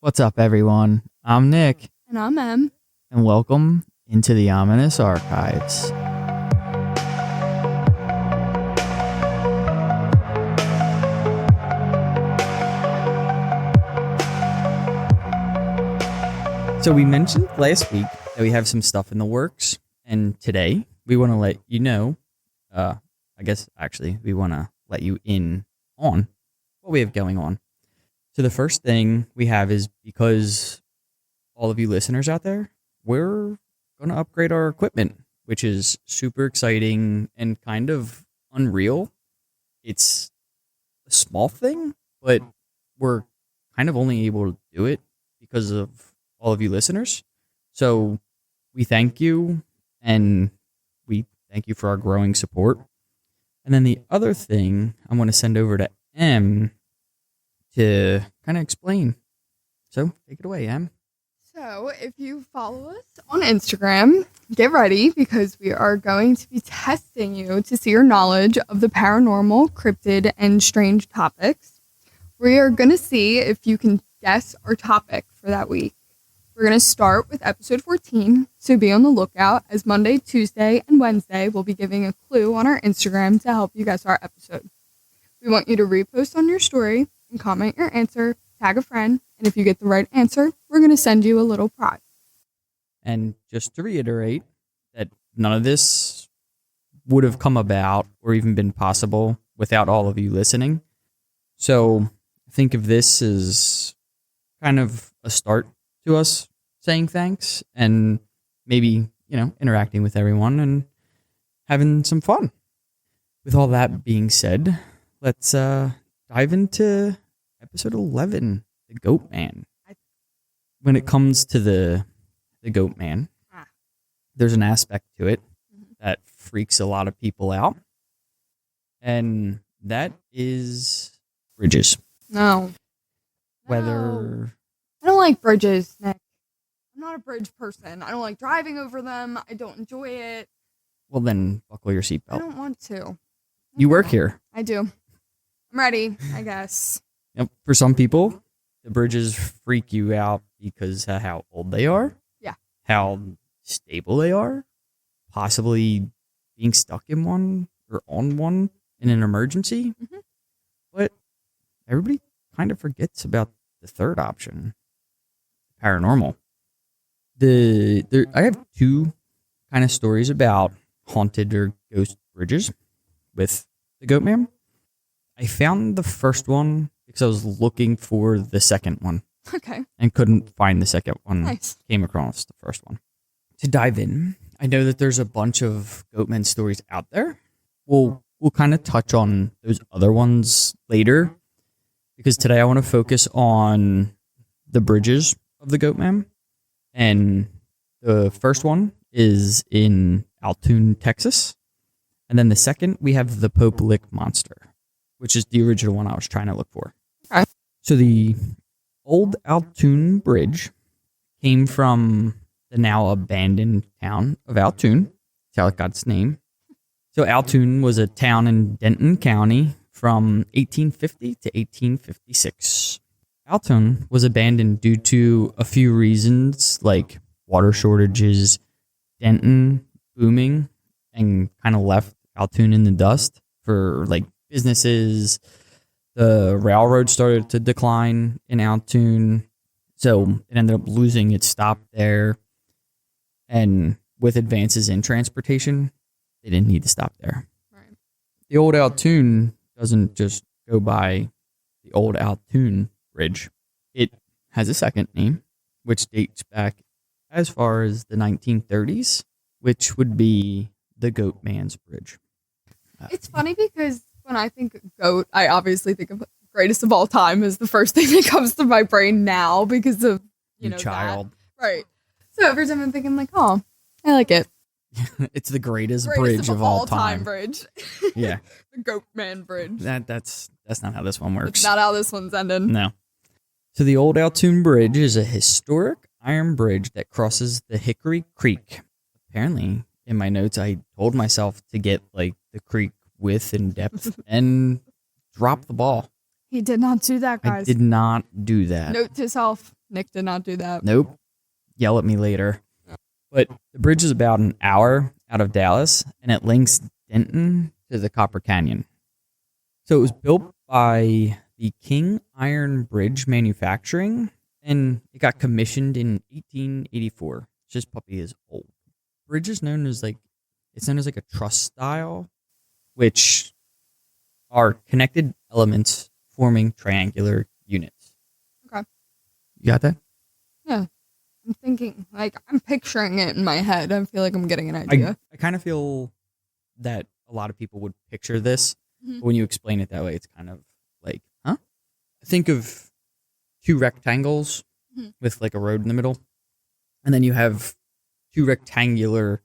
What's up, everyone? I'm Nick, And I'm Em. and welcome into the Ominous Archives. So we mentioned last week that we have some stuff in the works, and today we want to let you know, we want to let you in on what we have going on. So the first thing we have is, because all of you listeners out there, we're going to upgrade our equipment, which is super exciting and kind of unreal. It's a small thing, but we're kind of only able to do it because of all of you listeners. So we thank you, and we thank you for our growing support. And then the other thing I want to send over to Em to kind of explain. So take it away, Em. So if you follow us on Instagram, get ready because we are going to be testing you to see your knowledge of the paranormal, cryptid, and strange topics. We are going to see if you can guess our topic for that week. We're going to start with episode 14, so be on the lookout, as Monday, Tuesday, and Wednesday we'll be giving a clue on our Instagram to help you guess our episode. We want you to repost on your story and comment your answer, tag a friend, and if you get the right answer, we're going to send you a little prize. And just to reiterate that none of this would have come about or even been possible without all of you listening. So think of this as kind of a start to us saying thanks and maybe, interacting with everyone and having some fun. With all that being said, let's dive into episode 11, the Goatman. When it comes to the Goatman, there's an aspect to it that freaks a lot of people out, and that is bridges. No. Whether I don't like bridges, Nick. I'm not a bridge person. I don't like driving over them. I don't enjoy it. Well, then buckle your I seatbelt. don't want to. You work here. I do. I'm ready, I guess. Yep. For some people, the bridges freak you out because of how old they are. Yeah. How stable they are. Possibly being stuck in one or on one in an emergency. Mm-hmm. But everybody kind of forgets about the third option, paranormal. I have two kind of stories about haunted or ghost bridges with the Goatman. I found the first one because I was looking for the second one. Okay. And couldn't find the second one. Nice. Came across the first one. To dive in, I know that there's a bunch of Goatman stories out there. We'll kind of touch on those other ones later, because today I want to focus on the bridges of the Goatman. And the first one is in Alton, Texas. And then the second, we have the Popelick monster, which is the original one I was trying to look for. Okay. So the old Alton Bridge came from the now abandoned town of Altoon. That's how it got its name. So Altoon was a town in Denton County from 1850 to 1856. Alton was abandoned due to a few reasons, like water shortages, Denton booming, and kind of left Altoon in the dust for businesses. The railroad started to decline in Altoon, so it ended up losing its stop there. And with advances in transportation, they didn't need to stop there. Right. The old Altoon doesn't just go by the old Altoon Bridge. It has a second name, which dates back as far as the 1930s, which would be the Goatman's Bridge. It's funny because when I think goat, I obviously think of greatest of all time is the first thing that comes to my brain now because of, child. That. Right. So every time I'm thinking oh, I like it. It's the greatest bridge of all time. Bridge. Yeah. The Goatman Bridge. That's not how this one works. It's not how this one's ending. No. So the old Altoon Bridge is a historic iron bridge that crosses the Hickory Creek. Apparently, in my notes, I told myself to get the creek width and depth and drop the ball. He did not do that, I guys. did not do that. Note to self, Nick did not do that. Nope. Yell at me later. But the bridge is about an hour out of Dallas, and it links Denton to the Copper Canyon. So it was built by the King Iron Bridge Manufacturing, and it got commissioned in 1884. This puppy is old. Bridge is known as like a truss style, which are connected elements forming triangular units. Okay. You got that? Yeah. I'm thinking, like, I'm picturing it in my head. I feel like I'm getting an idea. I kind of feel that a lot of people would picture this, Mhm. but when you explain it that way, it's kind of like, huh? Think of two rectangles Mhm. with like a road in the middle, and then you have two rectangular,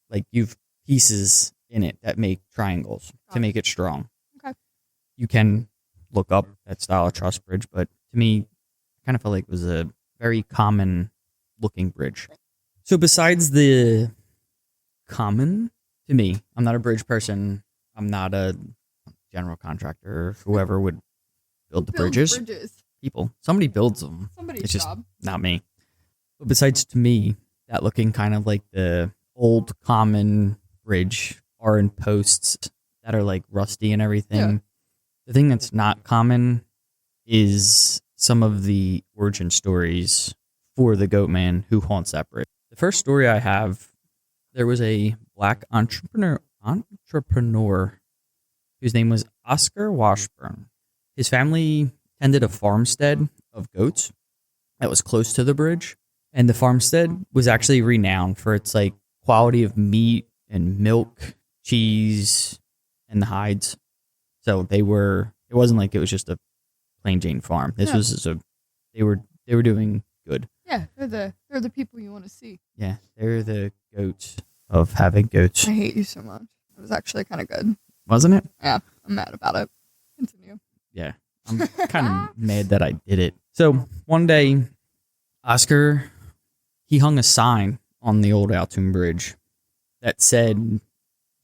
like you've pieces in it that make triangles to make it strong. Okay. You can look up that style of truss bridge, but to me, I kind of felt like it was a very common looking bridge. So besides the common, to me, I'm not a bridge person. I'm not a general contractor or whoever would build the bridges. People. Somebody builds them. Somebody's It's just job. not me. But besides to me, that looking kind of like the old common bridge are in posts that are like rusty and everything. Yeah. The thing that's not common is some of the origin stories for the Goatman who haunts that bridge. The first story I have, there was a black entrepreneur whose name was Oscar Washburn. His family tended a farmstead of goats that was close to the bridge, and the farmstead was actually renowned for its like quality of meat and milk, cheese, and the hides. So it wasn't like it was just a plain Jane farm. This was they were doing good. Yeah, they're the people you want to see. Yeah, they're the goats of having goats. I hate you so much. It was actually kind of good. Wasn't it? Yeah, I'm mad about it. Continue. Yeah, I'm kind of mad that I did it. So one day, Oscar, he hung a sign on the old Alton Bridge that said,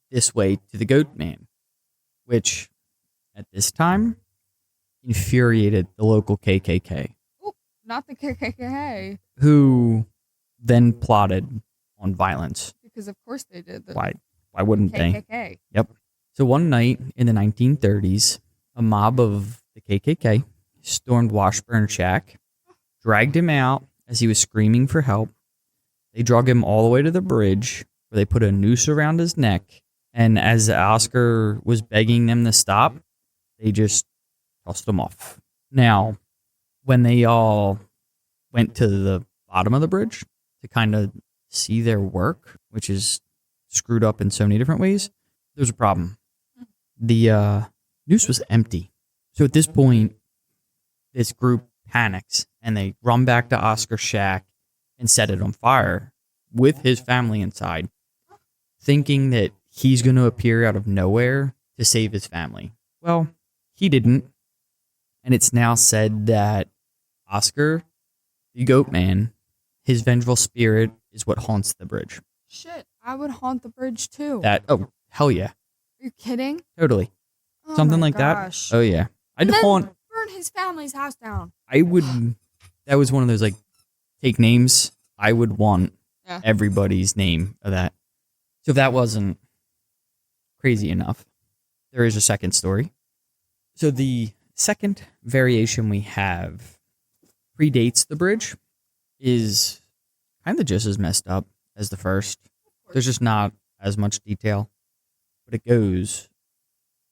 "This way to the Goatman," which at this time infuriated the local KKK, Not the KKK. who then plotted on violence. Because of course they did. Why wouldn't they? KKK. Yep. So one night in the 1930s, a mob of the KKK stormed Washburn's shack, dragged him out as he was screaming for help. They drug him all the way to the bridge, where they put a noose around his neck, and as Oscar was begging them to stop, they just tossed him off. Now, when they all went to the bottom of the bridge to kind of see their work, which is screwed up in so many different ways, there's a problem. The noose was empty. So at this point, this group panics and they run back to Oscar's shack and set it on fire with his family inside, thinking that he's going to appear out of nowhere to save his family. Well, he didn't. And it's now said that Oscar, the Goatman, his vengeful spirit is what haunts the bridge. Shit, I would haunt the bridge too. Oh, hell yeah. Are you kidding? Totally. Oh Something my like gosh. that. Oh, yeah. I'd And then haunt. burn his family's house down. I would. That was one of those, like, take names. I would want everybody's name of that. So if that wasn't crazy enough, there is a second story. So the second variation we have predates the bridge, is kind of just as messed up as the first. There's just not as much detail. But it goes,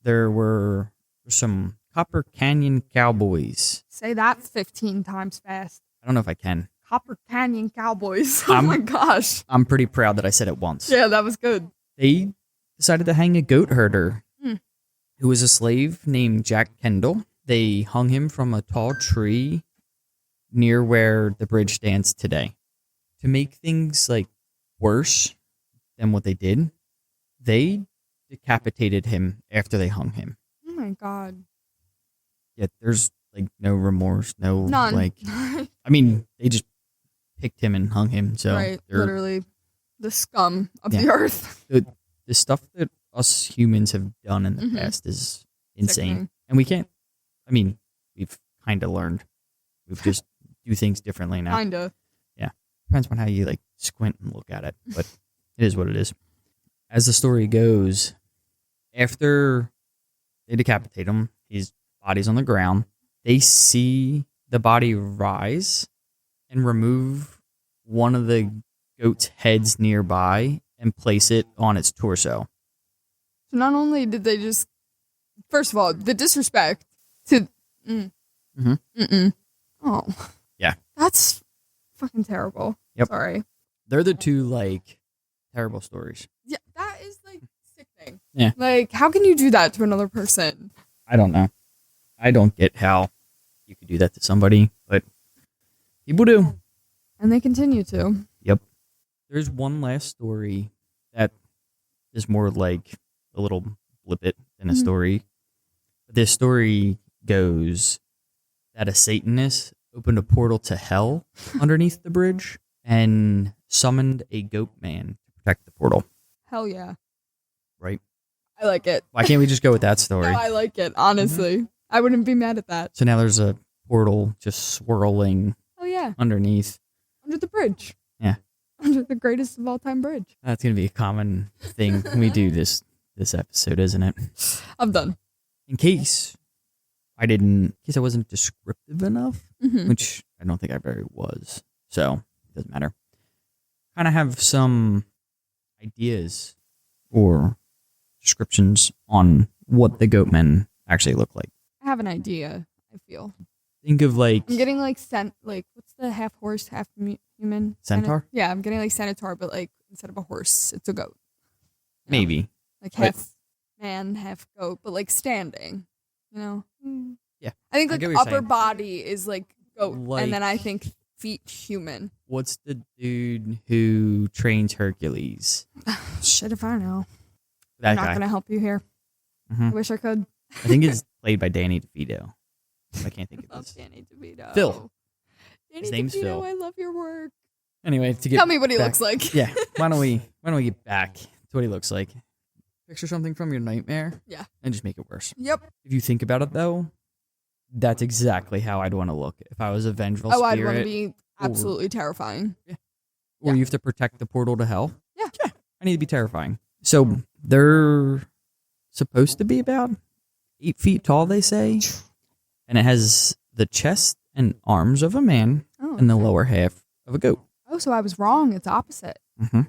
there were some Copper Canyon cowboys. Say that 15 times fast. I don't know if I can. Copper Canyon Cowboys. Oh my gosh. I'm pretty proud that I said it once. Yeah, that was good. They decided to hang a goat herder who was a slave named Jack Kendall. They hung him from a tall tree near where the bridge stands today. To make things like worse than what they did, they decapitated him after they hung him. Oh my god. Yet there's like no remorse, no None. like. I mean, they just picked him and hung him. So right, literally the scum of the Yeah. earth. The stuff that us humans have done in the Mhm. past is insane, Sickening. and we can't. I mean, we've kind of learned. We've just do things differently now. Kinda. Yeah. Depends on how you like squint and look at it, but it is what it is. As the story goes, after they decapitate him, his body's on the ground. They see the body rise and remove one of the goat's heads nearby and place it on its torso. So not only did they just, first of all, the disrespect to, oh, yeah, that's fucking terrible. Yep. Sorry. They're the two like terrible stories. Yeah, that is like sickening. Yeah. Like, how can you do that to another person? I don't know. I don't get how you could do that to somebody, but people do. And they continue to. Yep. There's one last story that is more like a little blippet than a story. This story goes that a Satanist opened a portal to hell underneath the bridge and summoned a Goatman to protect the portal. Hell yeah. Right? I like it. Why can't we just go with that story? No, I like it, honestly. I wouldn't be mad at that. So now there's a portal just swirling Oh yeah. underneath. Under the bridge. Yeah. Under the greatest of all time bridge. That's going to be a common thing we do this episode, isn't it? I'm done. In case I wasn't descriptive enough, which I don't think I very was. So it doesn't matter. Kind of have some ideas or descriptions on what the Goatmen actually look like. I have an idea, I feel. Think of like... I'm getting like, what's the half horse, half human? Centaur? Yeah, I'm getting like centaur, but like instead of a horse, it's a goat. You know? Maybe. Like half man, half goat, but like standing, you know? Yeah. I think I like get what you're upper saying. body is like goat, Like- and then I think feet human. What's the dude who trains Hercules? Shit if I know. That I'm guy. not going to help you here. Mhm. I wish I could. I think it's played by Danny DeVito. I can't think of Love this. Danny DeVito. Phil. Danny His name's DeVito, Phil. I love your work. Anyway, to get Tell me what he back- looks like. Yeah. Why don't we get back to what he looks like? Picture something from your nightmare. Yeah. And just make it worse. Yep. If you think about it though, that's exactly how I'd want to look if I was a vengeful Oh, I'd spirit. want to be absolutely terrifying. Or Yeah. you have to protect the portal to hell. Yeah. I need to be terrifying. So they're supposed to be about 8 feet tall, they say. And it has the chest and arms of a man Oh, and the lower half of a goat. oh, so I was wrong. It's opposite. Mm-hmm.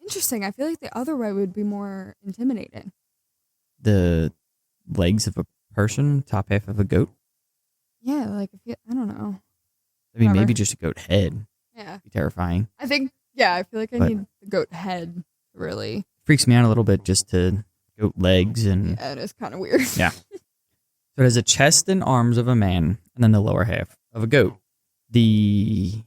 Interesting. I feel like the other way would be more intimidating. The legs of a person, top half of a goat. Yeah, like I don't know. I mean, Whatever. maybe just a goat head. Yeah, Be terrifying. I think. Yeah, I feel like I But- need the goat head. To really. Freaks me out a little bit just to goat legs and Yeah, it is kind of weird. Yeah. So it has a chest and arms of a man and then the lower half of a goat. The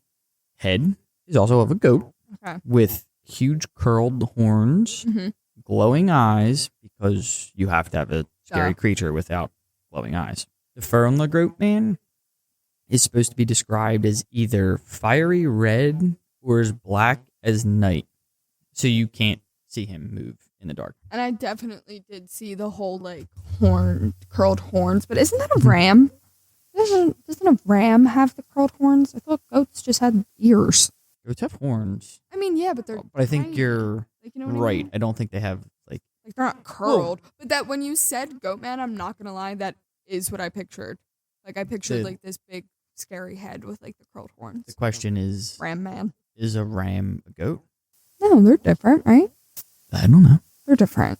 head is also of a goat Okay. with huge curled horns, Mm-hmm. glowing eyes, because you have to have a scary Duh. creature without glowing eyes. The fur on the goat man is supposed to be described as either fiery red or as black as night. So you can't see him move in the dark. And I definitely did see the whole like curled horns, but isn't that a ram? Doesn't a ram have the curled horns? I thought goats just had ears. Goats have horns. I mean, yeah, but they're. But I think tiny. you're like, you know what right. I mean? I don't think they have like Like they're not curled. But that when you said Goatman, I'm not gonna lie, that is what I pictured. Like I pictured The- like this big scary head with like the curled horns. the question is Ram man. is a ram a goat? No, they're different, right? I don't know. They're different.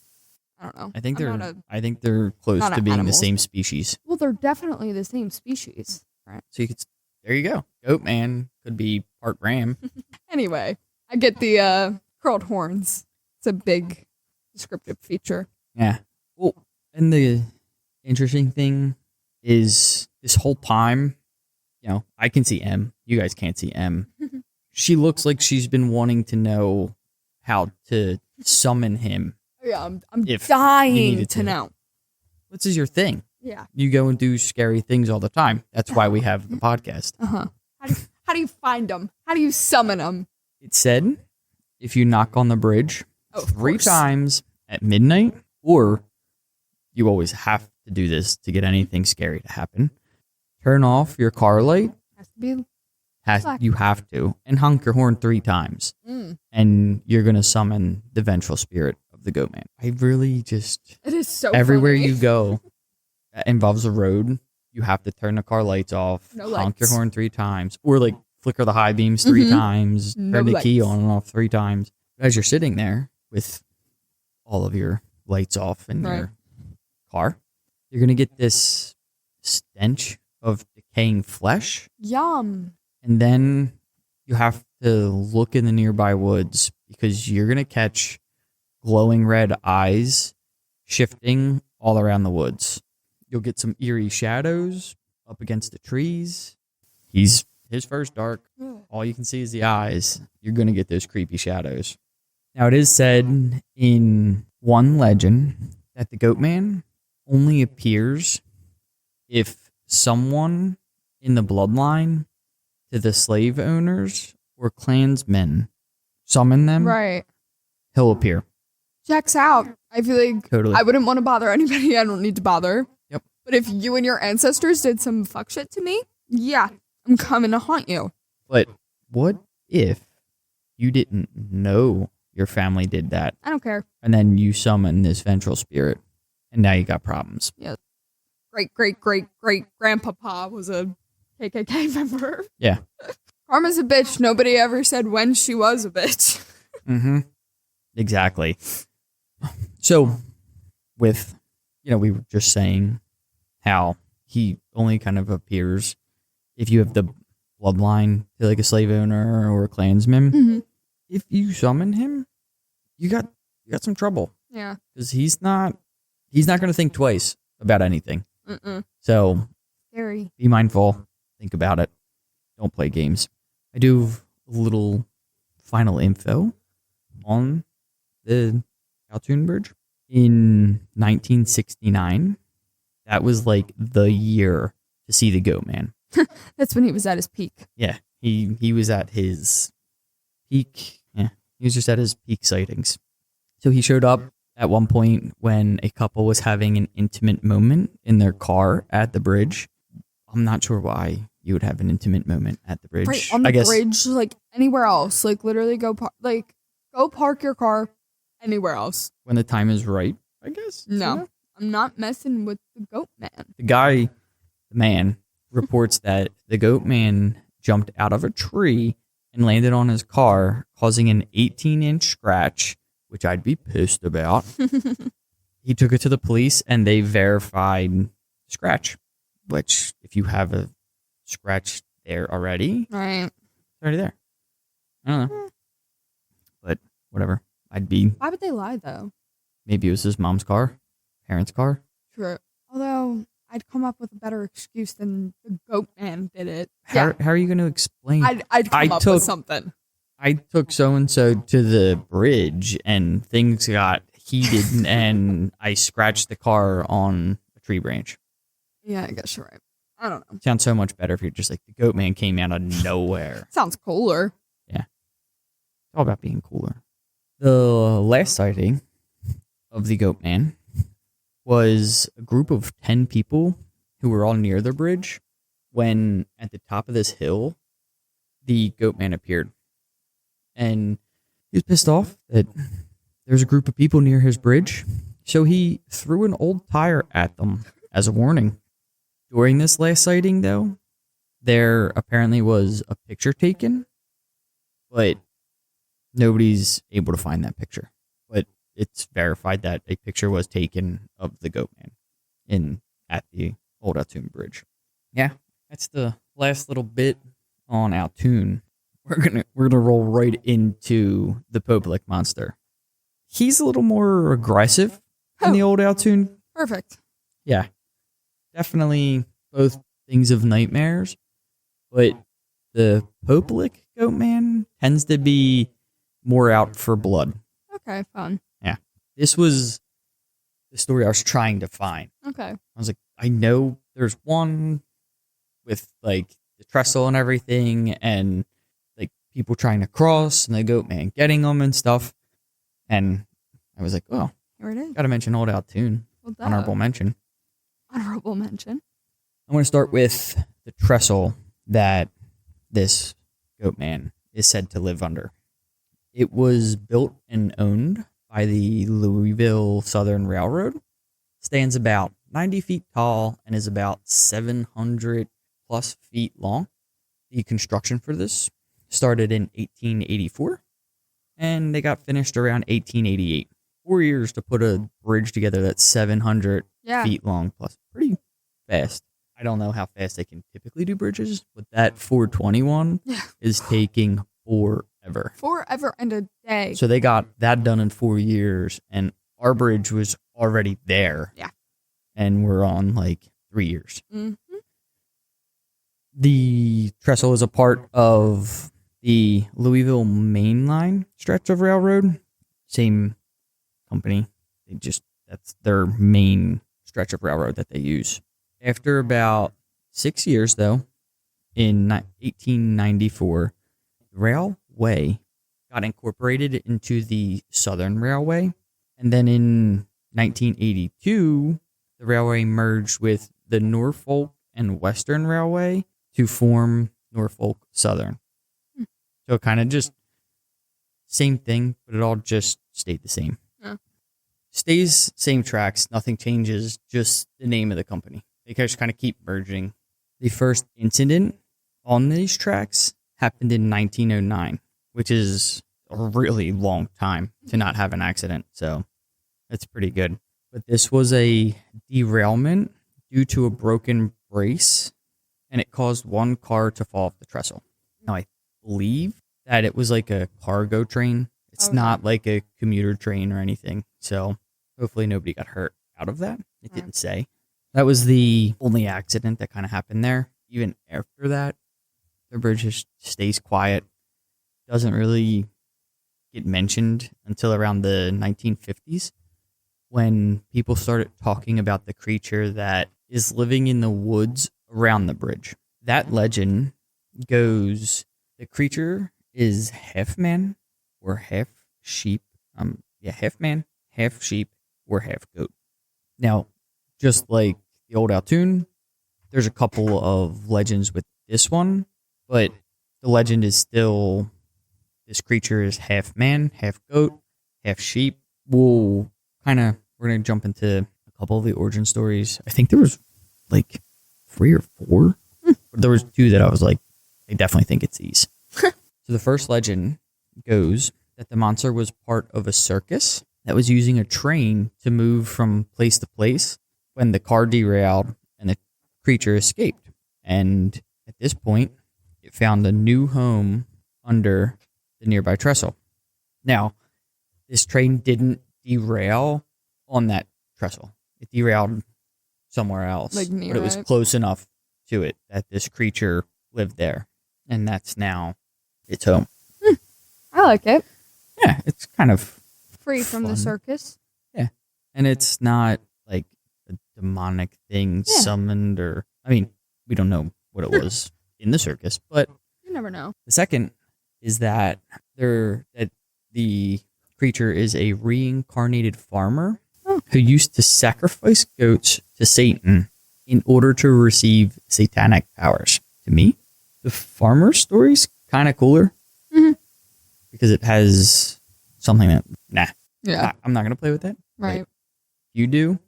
I don't know. I think I'm they're not close not to an being animal. the same species. well, they're definitely the same species. Right. So you could there you go. Goat man could be part ram. Anyway, I get the curled horns. It's a big descriptive feature. Yeah. Well, and the interesting thing is this whole time, you know, I can see M. You guys can't see M. She looks like she's been wanting to know how to summon him. Yeah, I'm If you dying needed to to. know. This is your thing. Yeah. You go and do scary things all the time. That's why we have the podcast. Uh-huh. How do you find them? How do you summon them? It said if you knock on the bridge Oh, of 3 course. times at midnight, or you always have to do this to get anything scary to happen, turn off your car light. Has to be. You have to. And honk your horn 3 times. And you're going to summon the vengeful spirit of the Goatman. I really just... It is so everywhere funny. you go that involves a road, you have to turn the car lights off, honk your horn 3 times, or like flicker the high beams 3 times, turn the key on and off 3 times. As you're sitting there with all of your lights off in your car, you're going to get this stench of decaying flesh. Yum. And then you have to look in the nearby woods because you're going to catch glowing red eyes shifting all around the woods. You'll get some eerie shadows up against the trees. His first dark. All you can see is the eyes. You're going to get those creepy shadows. Now, it is said in one legend that the Goatman only appears if someone in the bloodline to the slave owners or clansmen summon them. Right. He'll appear. Checks out. I feel like Totally. I wouldn't want to bother anybody I don't need to bother. Yep. But if you and your ancestors did some fuck shit to me, yeah, I'm coming to haunt you. But what if you didn't know your family did that? I don't care. And then you summon this vengeful spirit, and now you got problems. Yeah. Great grandpapa was a KKK member. Yeah. Karma's a bitch. Nobody ever said when she was a bitch. Mm-hmm. Exactly. So, with, we were just saying how he only kind of appears if you have the bloodline to like a slave owner or a clansman. Mm-hmm. If you summon him, you got some trouble. Yeah. Because he's not going to think twice about anything. So, Scary. be mindful. Think about it. Don't play games. I do have a little final info on the Alton Bridge. In 1969, that was like the year to see the Goatman. That's when he was at his peak. Yeah, he was at his peak. Yeah, he was just at his peak sightings. So he showed up at one point when a couple was having an intimate moment in their car at the bridge. I'm not sure why you would have an intimate moment at the bridge. Right on the bridge, like anywhere else. Like literally go park your car anywhere else. When the time is right, I guess. No, I'm not messing with the Goatman. The man, reports that the Goatman jumped out of a tree and landed on his car, causing an 18-inch scratch, which I'd be pissed about. He took it to the police, and they verified the scratch, which if you have a scratch there already, Right. it's already there. I don't know. But whatever. Why would they lie though? Maybe it was his mom's car, parents' car. True. Although I'd come up with a better excuse than the Goatman did it. How are you going to explain? I'd come up with something. I took so-and-so to the bridge and things got heated and I scratched the car on a tree branch. Yeah, I guess you're right. I don't know. Sounds so much better if you're just like, the Goatman came out of nowhere. Sounds cooler. Yeah. It's all about being cooler. The last sighting of the Goatman was a group of 10 people who were all near the bridge when at the top of this hill, the Goatman appeared. And he was pissed off that there's a group of people near his bridge, so he threw an old tire at them as a warning. During this last sighting, though, there apparently was a picture taken, but nobody's able to find that picture. But it's verified that a picture was taken of the Goatman at the old Alton Bridge. Yeah, that's the last little bit on Alton. We're gonna roll right into the Popelick monster. He's a little more aggressive than the old Alton. Perfect. Yeah, definitely both things of nightmares, but the Popelick Goatman tends to be more out for blood. Okay, fun. Yeah, this was the story I was trying to find. Okay. I was like, I know there's one with like the trestle and everything, and like people trying to cross, and the Goatman getting them and stuff. And I was like, oh, here it is. Gotta mention old Alton. Well, Honorable mention. Honorable mention. I want to start with the trestle that this Goatman is said to live under. It was built and owned by the Louisville Southern Railroad. Stands about 90 feet tall and is about 700 plus feet long. The construction for this started in 1884 and they got finished around 1888. 4 years to put a bridge together that's 700 feet long plus. Pretty fast. I don't know how fast they can typically do bridges, but that 421 is taking forever. Forever and a day. So they got that done in 4 years, and our bridge was already there. Yeah. And we're on like 3 years. Mm-hmm. The trestle is a part of the Louisville Main Line stretch of railroad. Same company. That's their main stretch of railroad that they use. After about 6 years, though, in 1894, the railway got incorporated into the Southern Railway. And then in 1982, the railway merged with the Norfolk and Western Railway to form Norfolk Southern. So kind of just same thing, but it all just stayed the same. Stays same tracks, nothing changes, just the name of the company. They just kind of keep merging. The first incident on these tracks happened in 1909, which is a really long time to not have an accident. So that's pretty good. But this was a derailment due to a broken brace, and it caused one car to fall off the trestle. Now, I believe that it was like a cargo train. It's not like a commuter train or anything. So hopefully nobody got hurt out of that. It didn't say. That was the only accident that kind of happened there. Even after that, the bridge just stays quiet. Doesn't really get mentioned until around the 1950s when people started talking about the creature that is living in the woods around the bridge. That legend goes, the creature is half man or half sheep. Half man, half sheep, or half goat. Now, just like the old Altoon, there's a couple of legends with this one, but the legend is still this creature is half man, half goat, half sheep. We're going to jump into a couple of the origin stories. I think there was like 3 or 4. But there was 2 that I was like, I definitely think it's these. So the first legend goes that the monster was part of a circus that was using a train to move from place to place when the car derailed and the creature escaped. And at this point, it found a new home under the nearby trestle. Now, this train didn't derail on that trestle. It derailed somewhere else. But it was close enough to it that this creature lived there. And that's now its home. I like it. Yeah, it's kind of free from the circus. Yeah. And it's not like a demonic thing summoned or... I mean, we don't know what it was in the circus, but... You never know. The second is that the creature is a reincarnated farmer who used to sacrifice goats to Satan in order to receive satanic powers. To me, the farmer story's kind of cooler because it has something that, I'm not going to play with that. Right. Like, you do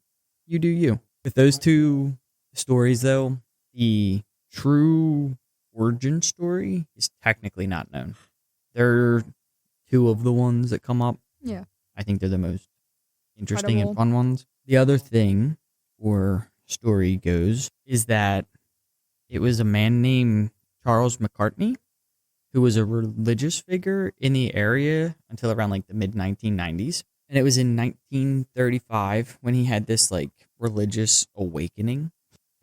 you. With those 2 stories, though, the true origin story is technically not known. They're 2 of the ones that come up. Yeah. I think they're the most interesting and fun ones. The other thing, or story goes, is that it was a man named Charles McCartney who was a religious figure in the area until around like the mid 1990s. And it was in 1935 when he had this like religious awakening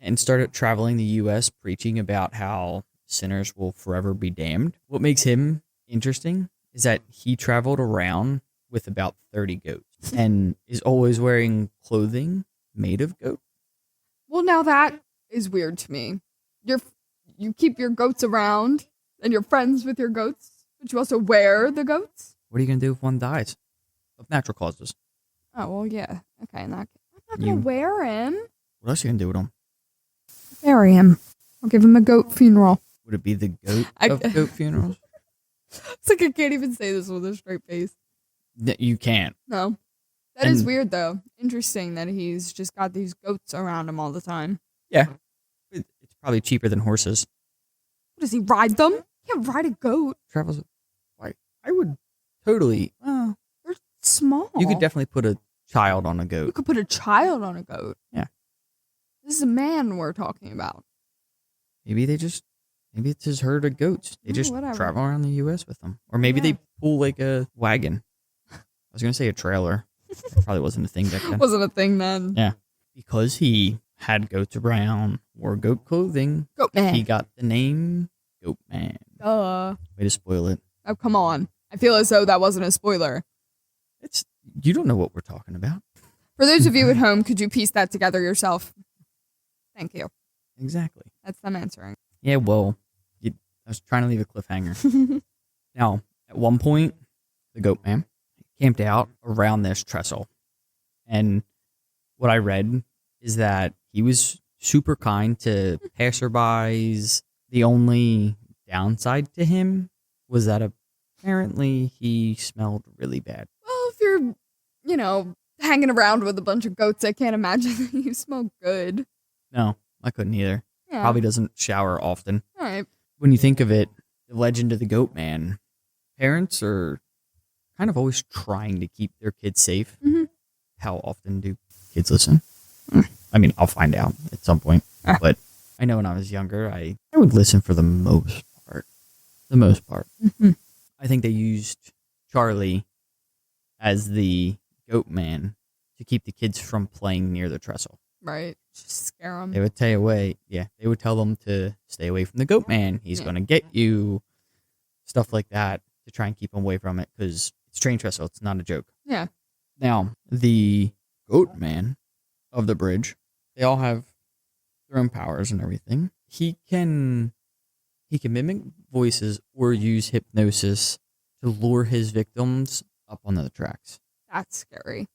and started traveling the U.S. preaching about how sinners will forever be damned. What makes him interesting is that he traveled around with about 30 goats and is always wearing clothing made of goat. Well, now that is weird to me. You keep your goats around and you're friends with your goats, but you also wear the goats? What are you going to do if one dies? Of natural causes. Oh, well, yeah. Okay, I'm not going to wear him. What else are you going to do with them? Bury him. I'll give him a goat funeral. Would it be the goat of goat funerals? It's like I can't even say this with a straight face. You can't. No. That is weird, though. Interesting that he's just got these goats around him all the time. Yeah. It's probably cheaper than horses. Does he ride them? He can't ride a goat. Travels. Why? I would totally. They're small. You could definitely put a child on a You goat. could put a child on a goat. Yeah. This is a man we're talking about. Maybe it's his herd of goats. They just whatever. travel around the U.S. with them. Or maybe they pull like a wagon. I was going to say a trailer. That probably wasn't a thing back then. Wasn't a thing then. Yeah. Because he had goats around, wore goat clothing, Goatman. he got the name Goatman. Duh. Way to spoil it. Oh, come on. I feel as though that wasn't a spoiler. You don't know what we're talking about. For those of you at home, could you piece that together yourself? Thank you. Exactly. That's them answering. Yeah, well, I was trying to leave a cliffhanger. Now, at one point, the Goatman camped out around this trestle. And what I read is that he was super kind to passerbys. The only downside to him was that apparently he smelled really bad. Well, if you're, hanging around with a bunch of goats, I can't imagine that you smell good. No, I couldn't either. Yeah. Probably doesn't shower often. All right. When you think of it, the legend of the Goatman, parents are kind of always trying to keep their kids safe. Mm-hmm. How often do kids listen? I mean, I'll find out at some point. But I know when I was younger, I would listen for the most part. Mm-hmm. I think they used Charlie as the Goatman to keep the kids from playing near the trestle. Right. Just scare them. They would they would tell them to stay away from the Goatman. He's going to get you. Stuff like that to try and keep them away from it because it's train trestle. It's not a joke. Yeah. Now, the Goatman of the bridge, they all have their own powers and everything. He can mimic voices or use hypnosis to lure his victims up onto the tracks. That's scary.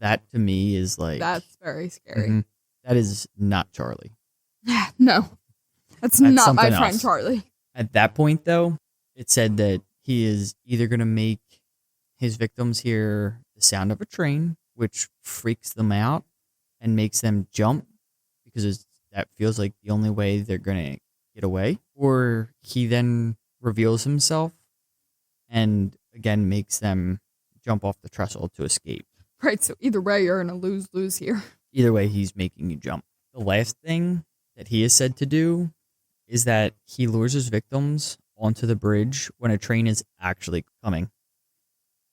That to me is like... That's very scary. That is not Charlie. No. That's not my something friend else. Charlie. At that point, though, it said that he is either going to make his victims hear the sound of a train, which freaks them out and makes them jump because that feels like the only way they're going to get away, or he then reveals himself and again makes them jump off the trestle to escape. Right, so either way, you're in a lose-lose here. Either way, he's making you jump. The last thing that he is said to do is that he lures his victims onto the bridge when a train is actually coming,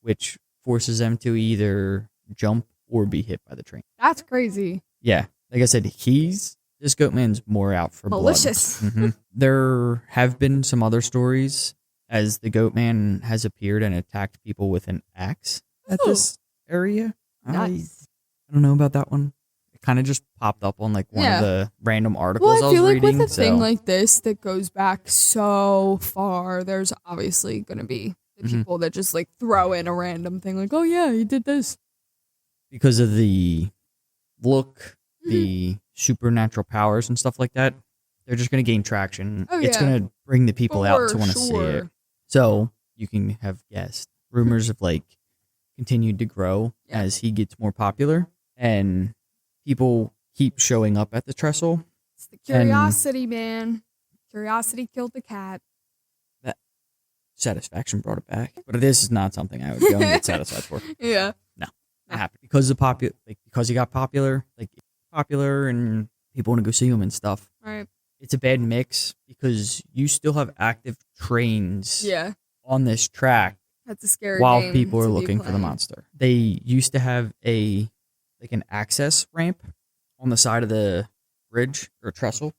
which forces them to either jump or be hit by the train. That's crazy. Yeah. Like I said, this Goatman's more out for Malicious. blood. There have been some other stories as the Goatman has appeared and attacked people with an axe at this area. Nice. I don't know about that one. It kind of just popped up on like one of the random articles Well, I feel was like reading. with a thing like this that goes back so far, there's obviously going to be the people that just like throw in a random thing like, oh yeah, he did this. Because of the look, the supernatural powers and stuff like that, they're just going to gain traction. Oh, it's yeah. going to bring the people out to For want to see it. sure. So you can have guessed. Rumors of like continued to grow as he gets more popular and people keep showing up at the trestle. It's the curiosity, man. Curiosity killed the cat. That satisfaction brought it back. But this is not something I would go and get satisfied for. Yeah. No. Not happy. Because he got popular, and people want to go see him and stuff. Right. It's a bad mix because you still have active trains Yeah. on this track That's a scary while game people are to be looking for the playing. monster. They used to have an access ramp on the side of the bridge or trestle,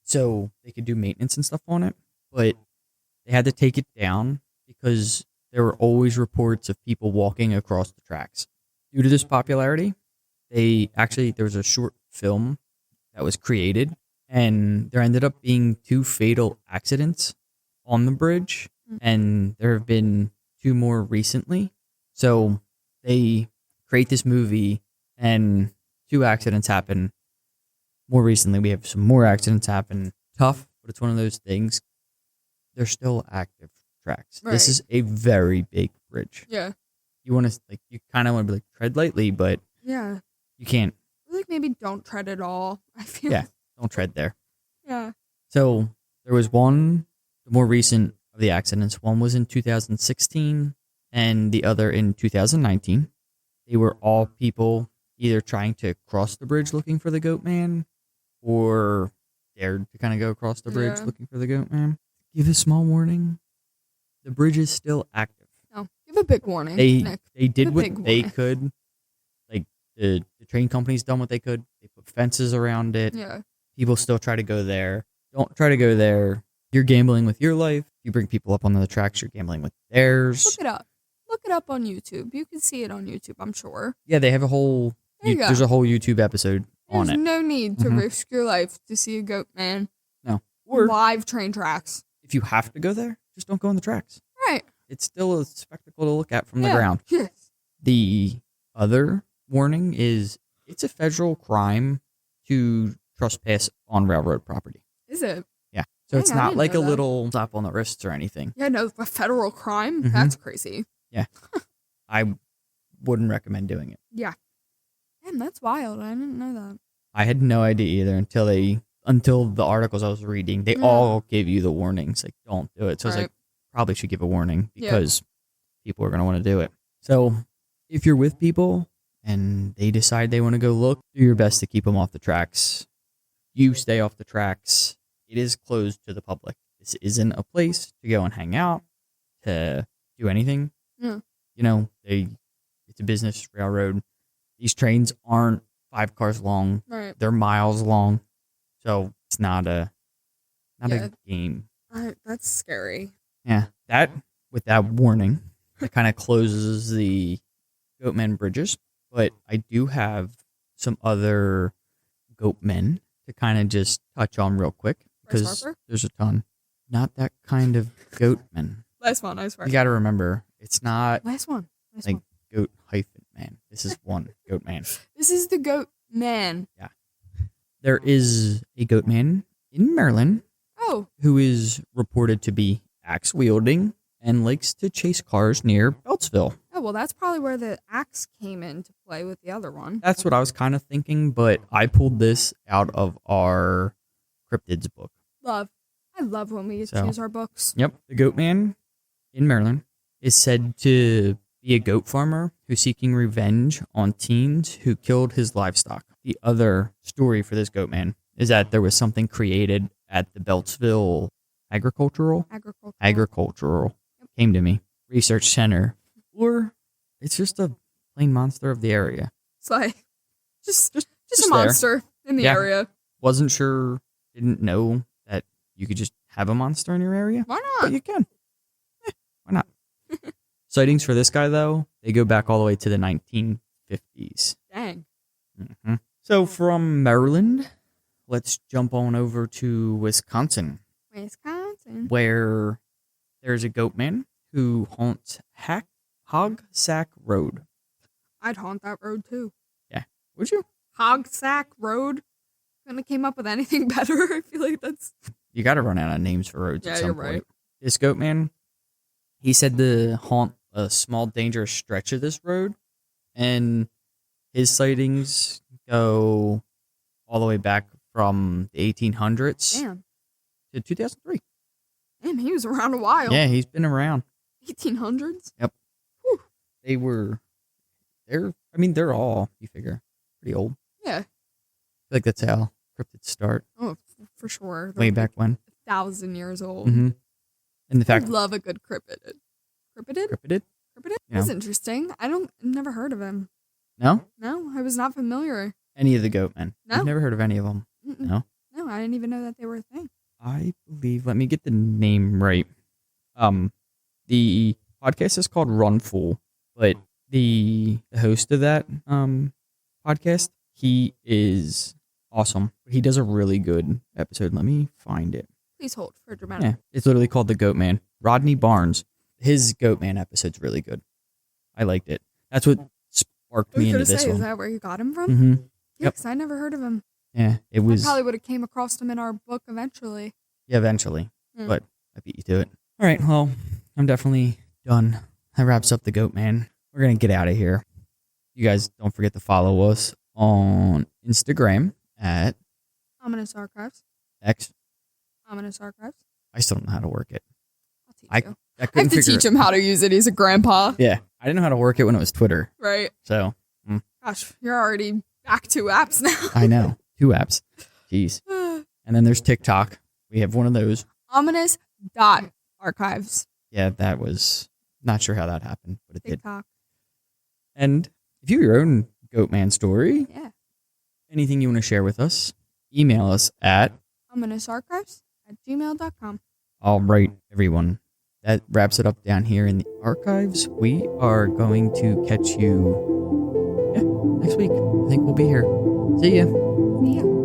so they could do maintenance and stuff on it. But they had to take it down because there were always reports of people walking across the tracks. Due to this popularity, there was a short film that was created, and there ended up being 2 fatal accidents on the bridge, and there have been 2 more recently. So they create this movie, and 2 accidents happen, more recently, we have some more accidents happen. Tough, but it's one of those things. They're still active tracks. Right. This is a very big bridge. Yeah. You want to, you kind of want to be like, tread lightly, but Yeah. you can't. Like maybe don't tread at all. I feel. Yeah, don't tread there. Yeah. So there was one, the more recent of the accidents. One was in 2016 and the other in 2019. They were all people either trying to cross the bridge looking for the Goatman or dared to kind of go across the bridge looking for the Goatman. Give a small warning. The bridge is still active. No, give a big warning. They did Give a what big they warning. could. Like the train company's done what they could. They put fences around it. Yeah. People still try to go there. Don't try to go there. You're gambling with your life. You bring people up onto the tracks, you're gambling with theirs. Look it up. Look it up on YouTube. You can see it on YouTube, I'm sure. Yeah, they have a whole. There you go. There's a whole YouTube episode on There's it. no need to Mhm. risk your life to see a Goatman. No. Or Live train tracks. if you have to go there, just don't go on the tracks. Right. It's still a spectacle to look at from the Yeah. ground. Yes. The other warning is it's a federal crime to trespass on railroad property. Is it? Yeah. So Dang, it's I not didn't like a know that. little slap on the wrists or anything. Yeah, no, a federal crime? Mhm. That's crazy. I wouldn't recommend doing it. Yeah. Damn, that's wild. I didn't know that. I had no idea either until the articles I was reading. They Yeah. all gave you the warnings, like don't do it. So I was Right. like, probably should give a warning Yeah. because people are going to want to do it. So if you're with people and they decide they want to go look, do your best to keep them off the tracks. You stay off the tracks. It is closed to the public. This isn't a place to go and hang out, to do anything. Yeah. You know, it's a business railroad. These trains aren't 5 cars long. Right. They're miles long. So it's not a Yeah. game. That's scary. Yeah. With that warning, that kind of closes the Goatman bridges. But I do have some other Goatmen to kind of just touch on real quick Bryce because Harper? there's a ton. Not that kind of Goatman. Last one, I swear. You got to remember, it's not Last one. Last like one. goat hyphen man. This is one Goatman. This is the Goat Man. There is a Goatman in Maryland Oh, who is reported to be axe wielding and likes to chase cars near Beltsville. well, that's probably where the axe came into play with the other one. That's what I was kind of thinking, but I pulled this out of our cryptids book. Love. I love when we So- choose our books. Yep. The Goatman in Maryland is said to be a goat farmer who's seeking revenge on teens who killed his livestock. The other story for this Goatman is that there was something created at the Beltsville Agricultural came to me research center, or it's just a plain monster of the area. It's like just a there. monster in the Yeah. area. Wasn't sure, didn't know that you could just have a monster in your area, Why but not? you can. Why not? Sightings for this guy though, they go back all the way to the 1950s. Dang. Mhm. So from Maryland, let's jump on over to Wisconsin, Wisconsin. where there's a Goatman who haunts Hogsack Road. I'd haunt that road too. Would you? Hogsack Road. Couldn't have came up with anything better. I feel like that's. You got to run out of names for roads Yeah, at some you're point. right. This Goatman, he said to haunt a small, dangerous stretch of this road, and his sightings go all the way back from the 1800s Damn. to 2003. Damn, he was around a while. Yeah, he's been around. 1800s? They're all, you figure, pretty old. Yeah. I feel like that's how cryptids start, Oh, for sure. They're way like back when. 1,000 years old. Mm-hmm. And the I fact, love a good cryptid. Cryptid? cryptid? Cryptid? Yeah. That's interesting. Never heard of him. No? No, I was not familiar. Any of the Goatmen? No. I've never heard of any of them. Mm-mm. No? No, I didn't even know that they were a thing. I believe, let me get the name right. The podcast is called Run Fool, but the host of that podcast, he is awesome. He does a really good episode. Let me find it. Please hold for dramatic. Yeah, it's literally called The Goatman. Rodney Barnes, his Goatman episode's really good. I liked it. That's what sparked I was me going into to this say, is one. that where you got him from? Mm-hmm. Yeah, because I never heard of him. Yeah, it I was. probably would have came across them in our book eventually. Yeah, eventually. Mm. But I beat you to it. All right, well, I'm definitely done. That wraps up the Goatman. We're going to get out of here. You guys don't forget to follow us on Instagram at Ominous Archives. X. Ominous Archives. I still don't know how to work it. I'll teach I you. I I couldn't have to figure teach him how to use it. He's a grandpa. Yeah, I didn't know how to work it when it was Twitter. Right. So, Gosh, you're already back 2 apps now. I know. 2 apps. Jeez. And then there's TikTok. We have one of those. Ominous.archives. Yeah, that was not sure how that happened, but it did. TikTok. And if you have your own Goatman story, Yeah. anything you want to share with us, email us at ominousarchives@gmail.com. all right, everyone. That wraps it up down here in the archives. We are going to catch you next week. I think we'll be here. See ya. See ya.